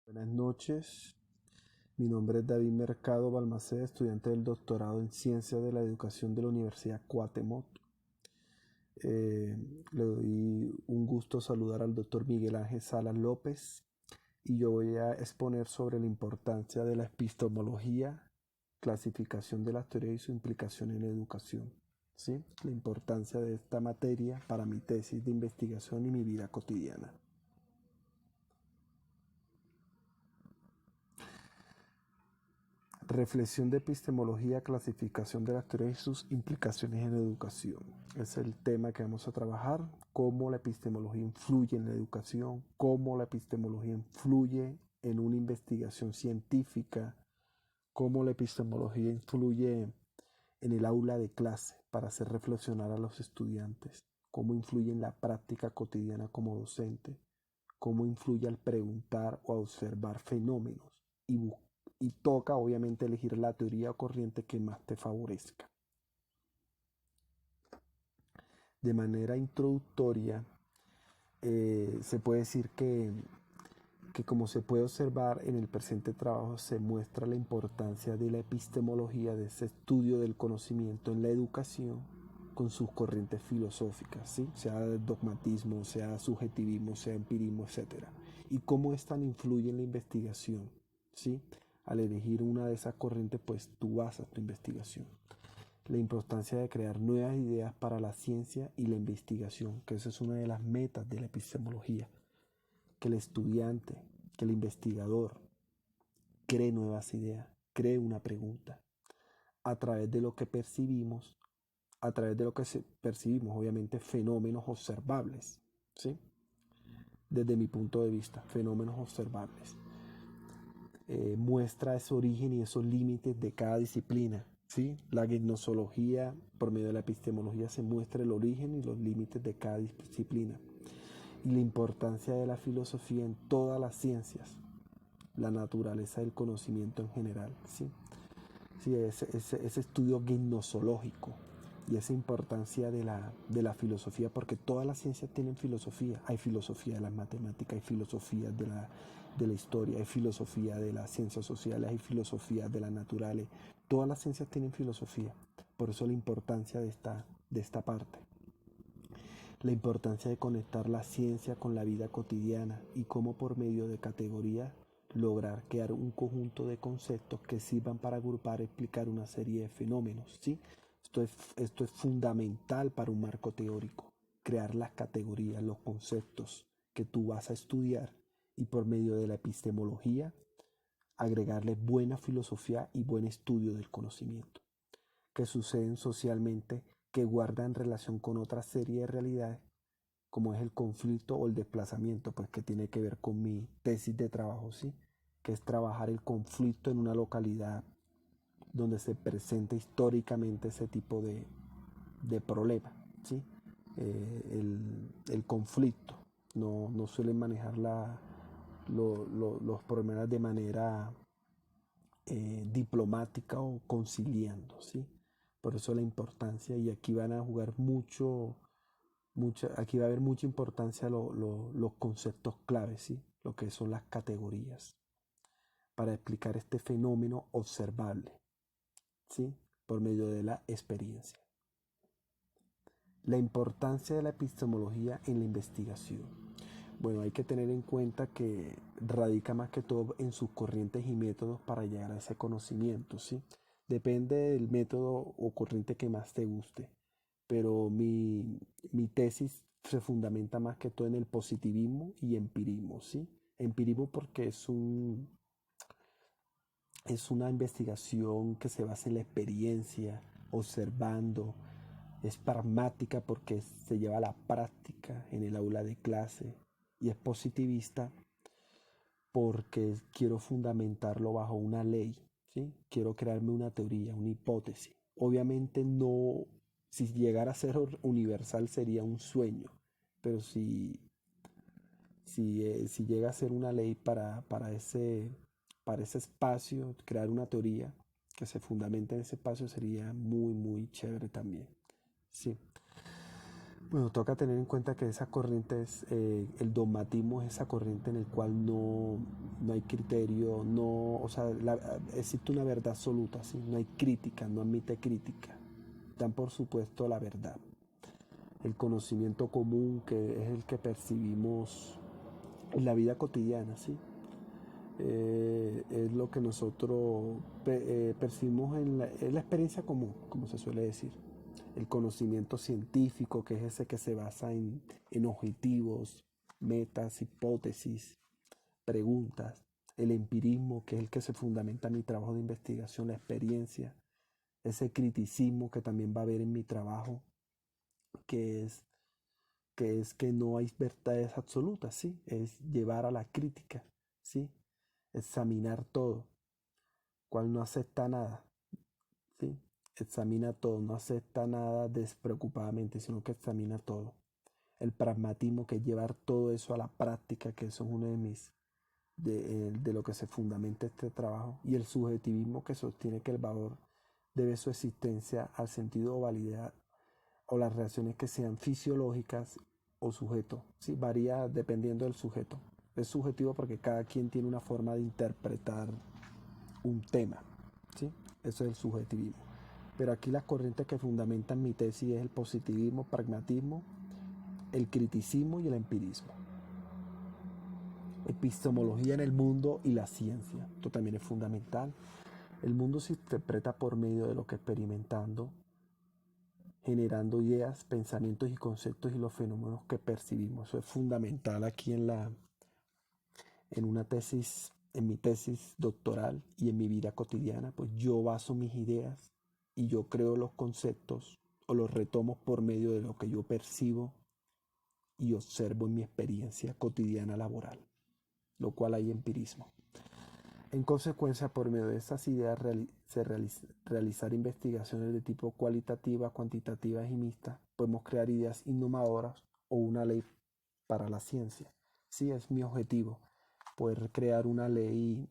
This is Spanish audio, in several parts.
Buenas noches, mi nombre es David Mercado Balmaceda, estudiante del doctorado en Ciencias de la Educación de la Universidad Cuatemoto. Eh, Le doy un gusto saludar al doctor Miguel Ángel Salas López y yo voy a exponer sobre la importancia de la epistemología, clasificación de las teorías y su implicación en la educación. ¿Sí? La importancia de esta materia para mi tesis de investigación y mi vida cotidiana. Reflexión de epistemología, clasificación de las teorías y sus implicaciones en la educación. Es el tema que vamos a trabajar, cómo la epistemología influye en la educación, cómo la epistemología influye en una investigación científica, cómo la epistemología influye en el aula de clase para hacer reflexionar a los estudiantes, cómo influye en la práctica cotidiana como docente, cómo influye al preguntar o a observar fenómenos y, y toca obviamente elegir la teoría o corriente que más te favorezca. De manera introductoria, se puede decir que como se puede observar en el presente trabajo se muestra la importancia de la epistemología, de ese estudio del conocimiento en la educación con sus corrientes filosóficas, ¿sí? Sea dogmatismo, sea subjetivismo, sea empirismo, etc. Y cómo esta influye en la investigación, ¿sí? Al elegir una de esas corrientes, pues tú basas tu investigación. La importancia de crear nuevas ideas para la ciencia y la investigación, que esa es una de las metas de la epistemología, que el estudiante, que el investigador cree nuevas ideas, cree una pregunta a través de lo que percibimos, a través de lo que percibimos, obviamente, fenómenos observables, ¿sí? Desde mi punto de vista, fenómenos observables. Muestra ese origen y esos límites de cada disciplina, ¿sí? La gnosología, por medio de la epistemología, se muestra el origen y los límites de cada disciplina. Y la importancia de la filosofía en todas las ciencias, la naturaleza del conocimiento en general, ¿sí? Sí, ese estudio gnosológico y esa importancia de la filosofía, porque todas las ciencias tienen filosofía. Hay filosofía de las matemáticas, hay filosofía de la historia, hay filosofía de las ciencias sociales, hay filosofía de las naturales. Todas las ciencias tienen filosofía. Por eso la importancia de esta parte. La importancia de conectar la ciencia con la vida cotidiana y cómo por medio de categorías lograr crear un conjunto de conceptos que sirvan para agrupar y explicar una serie de fenómenos, ¿sí? Esto es fundamental para un marco teórico, crear las categorías, los conceptos que tú vas a estudiar y por medio de la epistemología agregarle buena filosofía y buen estudio del conocimiento, que suceden socialmente, que guardan relación con otra serie de realidades como es el conflicto o el desplazamiento, pues que tiene que ver con mi tesis de trabajo, ¿sí? Que es trabajar el conflicto en una localidad donde se presenta históricamente ese tipo de problema, ¿sí? El conflicto, no suelen manejar los problemas de manera diplomática o conciliando, ¿sí? Por eso la importancia, y aquí van a jugar aquí va a haber mucha importancia los conceptos claves, ¿sí? Lo que son las categorías, para explicar este fenómeno observable, ¿sí? Por medio de la experiencia. La importancia de la epistemología en la investigación. Bueno, hay que tener en cuenta que radica más que todo en sus corrientes y métodos para llegar a ese conocimiento, ¿sí? Depende del método o corriente que más te guste, pero mi tesis se fundamenta más que todo en el positivismo y empirismo, ¿sí? Empirismo porque es una investigación que se basa en la experiencia, observando, es pragmática porque se lleva a la práctica en el aula de clase y es positivista porque quiero fundamentarlo bajo una ley, ¿sí? Quiero crearme una teoría, una hipótesis. Obviamente no, si llegara a ser universal sería un sueño, pero si llega a ser una ley para ese espacio, crear una teoría que se fundamente en ese espacio sería muy, muy chévere también. Sí. Bueno, toca tener en cuenta que esa corriente es, el dogmatismo es esa corriente en el cual no hay criterio, no, o sea, existe una verdad absoluta, ¿sí? No hay crítica, no admite crítica. Dan por supuesto la verdad. El conocimiento común que es el que percibimos en la vida cotidiana, ¿sí? Es lo que nosotros percibimos en la experiencia común, como se suele decir. El conocimiento científico, que es ese que se basa en objetivos, metas, hipótesis, preguntas. El empirismo, que es el que se fundamenta en mi trabajo de investigación, la experiencia. Ese criticismo que también va a haber en mi trabajo, que es que no hay verdades absolutas, ¿sí? Es llevar a la crítica, ¿sí? Examinar todo, cual no acepta nada, ¿sí? Examina todo, no acepta nada despreocupadamente, sino que examina todo. El pragmatismo, que es llevar todo eso a la práctica, que eso es uno de lo que se fundamenta este trabajo. Y el subjetivismo, que sostiene que el valor debe su existencia al sentido o validad o las reacciones que sean fisiológicas o sujeto. ¿Sí? Varía dependiendo del sujeto. Es subjetivo porque cada quien tiene una forma de interpretar un tema. ¿Sí? Eso es el subjetivismo. Pero aquí las corrientes que fundamentan mi tesis es el positivismo, pragmatismo, el criticismo y el empirismo. Epistemología en el mundo y la ciencia. Esto también es fundamental. El mundo se interpreta por medio de lo que experimentando, generando ideas, pensamientos y conceptos y los fenómenos que percibimos. Eso es fundamental aquí en una tesis, en mi tesis doctoral y en mi vida cotidiana. Pues yo baso mis ideas y yo creo los conceptos o los retomo por medio de lo que yo percibo y observo en mi experiencia cotidiana laboral, lo cual hay empirismo. En consecuencia, por medio de estas ideas realizar investigaciones de tipo cualitativa, cuantitativas y mixtas, podemos crear ideas innovadoras o una ley para la ciencia. Sí, es mi objetivo, poder crear una ley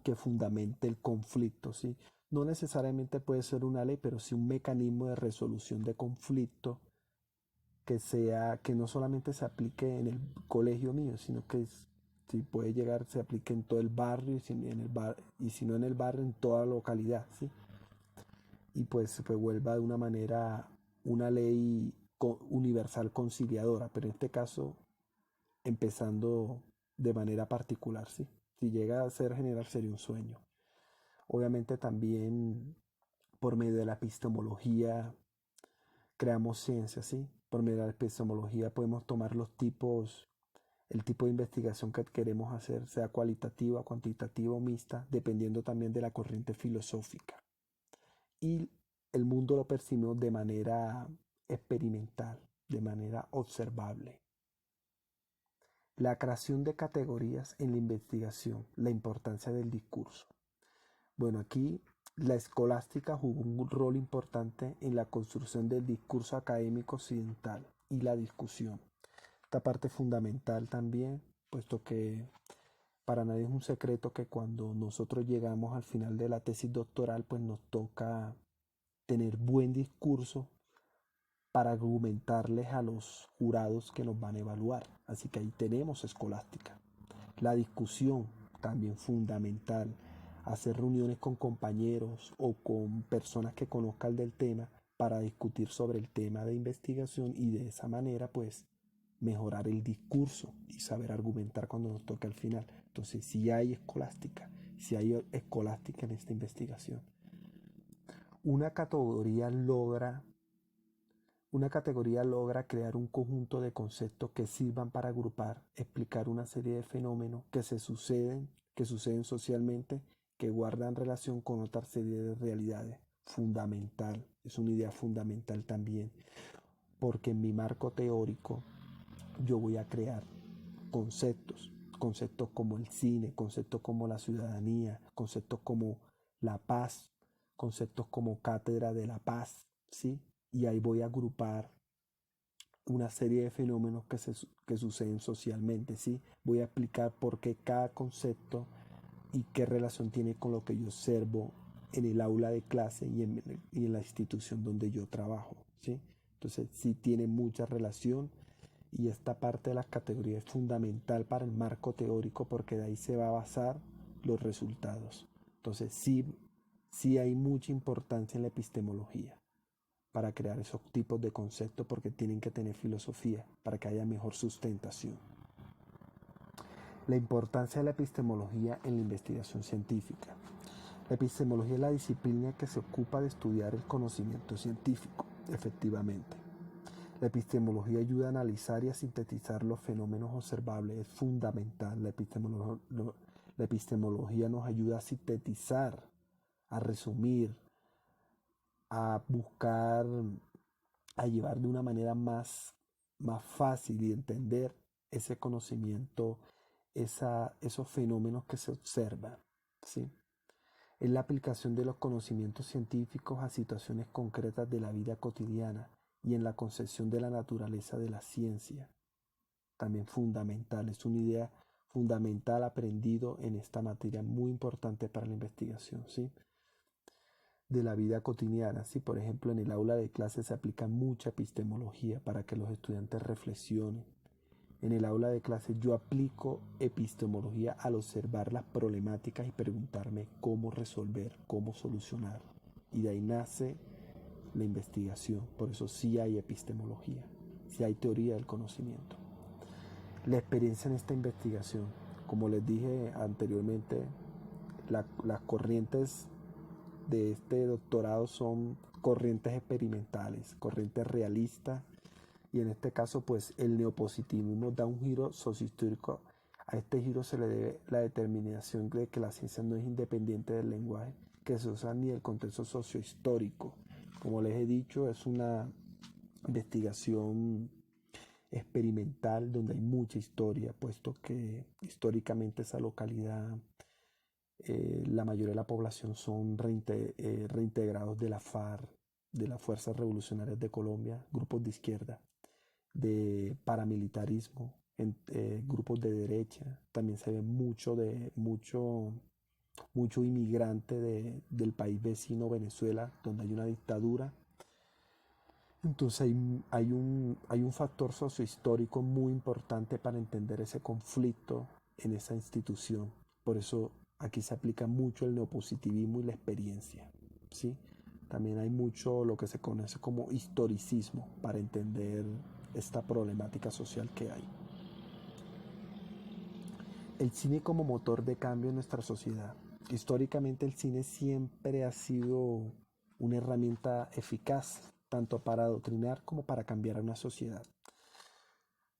que fundamente el conflicto, ¿sí? No necesariamente puede ser una ley, pero sí un mecanismo de resolución de conflicto que no solamente se aplique en el colegio mío, sino que si puede llegar, se aplique en todo el barrio y si no en el barrio, en toda la localidad, ¿sí? Y pues se vuelva de una manera una ley universal conciliadora, pero en este caso empezando de manera particular, ¿sí? Si llega a ser general sería un sueño. Obviamente también por medio de la epistemología creamos ciencia, ¿sí? Por medio de la epistemología podemos tomar el tipo de investigación que queremos hacer, sea cualitativa, cuantitativa o mixta, dependiendo también de la corriente filosófica. Y el mundo lo percibimos de manera experimental, de manera observable. La creación de categorías en la investigación, la importancia del discurso. Bueno, aquí la escolástica jugó un rol importante en la construcción del discurso académico occidental y la discusión. Esta parte fundamental también, puesto que para nadie es un secreto que cuando nosotros llegamos al final de la tesis doctoral, pues nos toca tener buen discurso para argumentarles a los jurados que nos van a evaluar. Así que ahí tenemos escolástica. La discusión, también fundamental. Hacer reuniones con compañeros o con personas que conozcan del tema para discutir sobre el tema de investigación y de esa manera pues mejorar el discurso y saber argumentar cuando nos toque al final. Entonces, si hay escolástica en esta investigación. Una categoría logra Una categoría logra crear un conjunto de conceptos que sirvan para agrupar, explicar una serie de fenómenos que suceden socialmente, que guardan relación con otra serie de realidades. Fundamental, es una idea fundamental también, porque en mi marco teórico yo voy a crear conceptos como el cine, conceptos como la ciudadanía, conceptos como la paz, conceptos como cátedra de la paz, ¿sí? Y ahí voy a agrupar una serie de fenómenos que suceden socialmente, ¿sí? Voy a explicar por qué cada concepto y qué relación tiene con lo que yo observo en el aula de clase y en la institución donde yo trabajo, ¿sí? Entonces sí tiene mucha relación y esta parte de las categorías es fundamental para el marco teórico porque de ahí se va a basar los resultados. Entonces sí hay mucha importancia en la epistemología para crear esos tipos de conceptos porque tienen que tener filosofía para que haya mejor sustentación. La importancia de la epistemología en la investigación científica. La epistemología es la disciplina que se ocupa de estudiar el conocimiento científico, efectivamente. La epistemología ayuda a analizar y a sintetizar los fenómenos observables, es fundamental. La epistemología nos ayuda a sintetizar, a resumir, a buscar, a llevar de una manera más fácil y entender ese conocimiento, esos fenómenos que se observan, ¿sí? Es la aplicación de los conocimientos científicos a situaciones concretas de la vida cotidiana y en la concepción de la naturaleza de la ciencia. También fundamental, es una idea fundamental aprendido en esta materia muy importante para la investigación, ¿sí? De la vida cotidiana, ¿sí? Por ejemplo, en el aula de clases se aplica mucha epistemología para que los estudiantes reflexionen. En el aula de clases yo aplico epistemología al observar las problemáticas y preguntarme cómo resolver, cómo solucionar. Y de ahí nace la investigación. Por eso sí hay epistemología, sí hay teoría del conocimiento. La experiencia en esta investigación, como les dije anteriormente, las corrientes de este doctorado son corrientes experimentales, corrientes realistas, y en este caso pues el neopositivismo da un giro sociohistórico. A este giro se le debe la determinación de que la ciencia no es independiente del lenguaje que se usa ni del contexto sociohistórico. Como les he dicho, es una investigación experimental donde hay mucha historia, puesto que históricamente esa localidad, la mayoría de la población son reintegrados de la FARC, de las Fuerzas Revolucionarias de Colombia, grupos de izquierda, de paramilitarismo, grupos de derecha. También se ve mucho inmigrante del país vecino Venezuela, donde hay una dictadura. Entonces hay un factor sociohistórico muy importante para entender ese conflicto en esa institución. Por eso aquí se aplica mucho el neopositivismo y la experiencia, ¿sí? También hay mucho lo que se conoce como historicismo para entender esta problemática social que hay. El cine como motor de cambio en nuestra sociedad. Históricamente el cine siempre ha sido una herramienta eficaz, tanto para adoctrinar como para cambiar a una sociedad.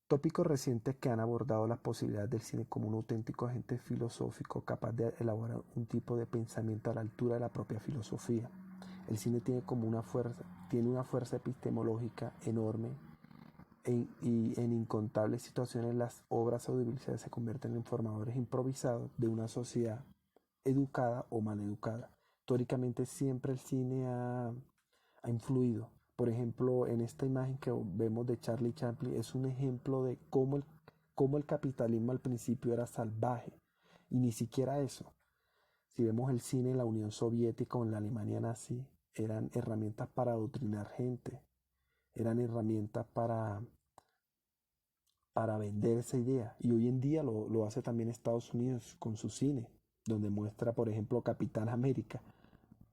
Tópicos recientes que han abordado las posibilidades del cine como un auténtico agente filosófico capaz de elaborar un tipo de pensamiento a la altura de la propia filosofía. El cine tiene una fuerza epistemológica enorme y en incontables situaciones las obras audiovisuales se convierten en formadores improvisados de una sociedad educada o mal educada. Históricamente siempre el cine ha influido. Por ejemplo, en esta imagen que vemos de Charlie Chaplin es un ejemplo de cómo el capitalismo al principio era salvaje. Y ni siquiera eso. Si vemos el cine en la Unión Soviética o en la Alemania nazi, eran herramientas para adoctrinar gente, eran herramientas para vender esa idea. Y hoy en día lo hace también Estados Unidos con su cine, donde muestra, por ejemplo, Capitán América.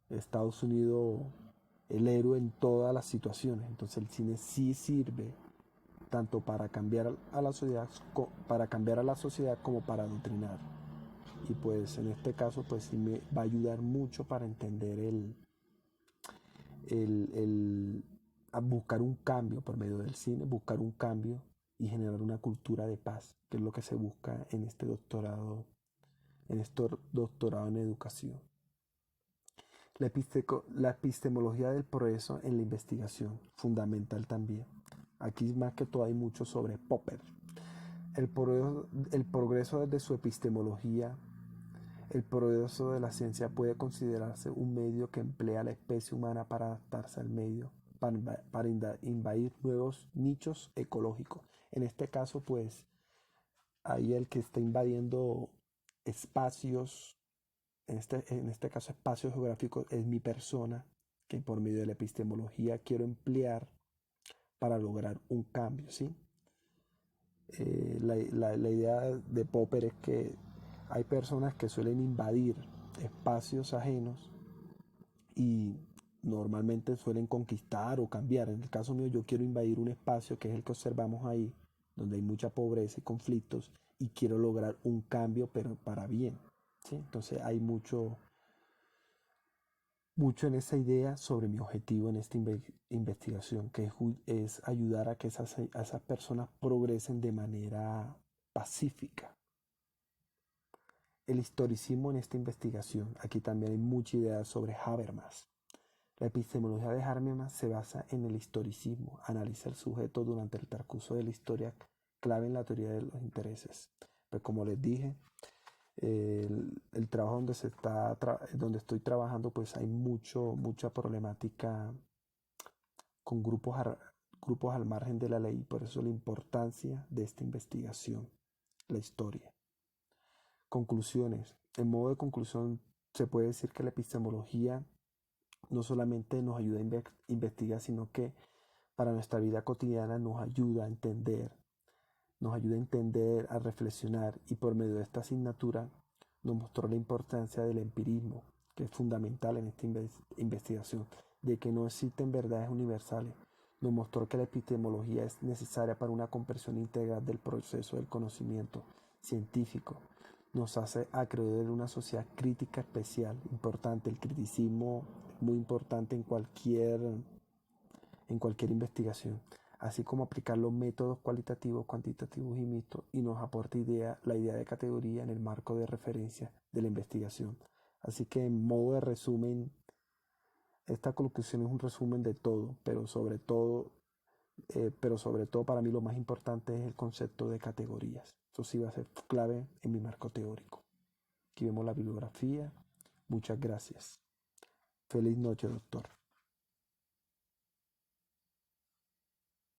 Estados Unidos, el héroe en todas las situaciones. Entonces el cine sí sirve tanto para cambiar a la sociedad, como para adoctrinar. Y pues en este caso pues sí me va a ayudar mucho para entender a buscar un cambio por medio del cine, buscar un cambio y generar una cultura de paz, que es lo que se busca en este doctorado en educación. La epistemología del progreso en la investigación, fundamental también. Aquí más que todo hay mucho sobre Popper. El progreso desde su epistemología, el progreso de la ciencia puede considerarse un medio que emplea a la especie humana para adaptarse al medio, para invadir nuevos nichos ecológicos. En este caso, pues, ahí el que está invadiendo espacios, en este caso espacios geográficos, es mi persona, que por medio de la epistemología quiero emplear para lograr un cambio, ¿sí? La idea de Popper es que hay personas que suelen invadir espacios ajenos y normalmente suelen conquistar o cambiar. En el caso mío, yo quiero invadir un espacio que es el que observamos ahí, donde hay mucha pobreza y conflictos, y quiero lograr un cambio, pero para bien, ¿sí? Entonces hay mucho en esa idea sobre mi objetivo en esta investigación, que es ayudar a que a esas personas progresen de manera pacífica. El historicismo en esta investigación, aquí también hay mucha idea sobre Habermas. La epistemología de Habermas se basa en el historicismo, analiza el sujeto durante el transcurso de la historia, clave en la teoría de los intereses. Pues como les dije, el trabajo donde estoy trabajando, pues hay mucha problemática con grupos al margen de la ley, por eso la importancia de esta investigación, la historia. Conclusiones. En modo de conclusión, se puede decir que la epistemología no solamente nos ayuda a investigar, sino que para nuestra vida cotidiana nos ayuda a entender, a reflexionar, y por medio de esta asignatura nos mostró la importancia del empirismo, que es fundamental en esta investigación, de que no existen verdades universales. Nos mostró que la epistemología es necesaria para una comprensión integral del proceso del conocimiento científico. Nos hace acreedores de una sociedad crítica especial, importante. El criticismo es muy importante en cualquier investigación, así como aplicar los métodos cualitativos, cuantitativos y mixtos, y nos aporta la idea de categoría en el marco de referencia de la investigación. Así que en modo de resumen, esta conclusión es un resumen de todo, pero sobre todo para mí lo más importante es el concepto de categorías. Eso sí va a ser clave en mi marco teórico. Aquí vemos la bibliografía. Muchas gracias. Feliz noche, doctor.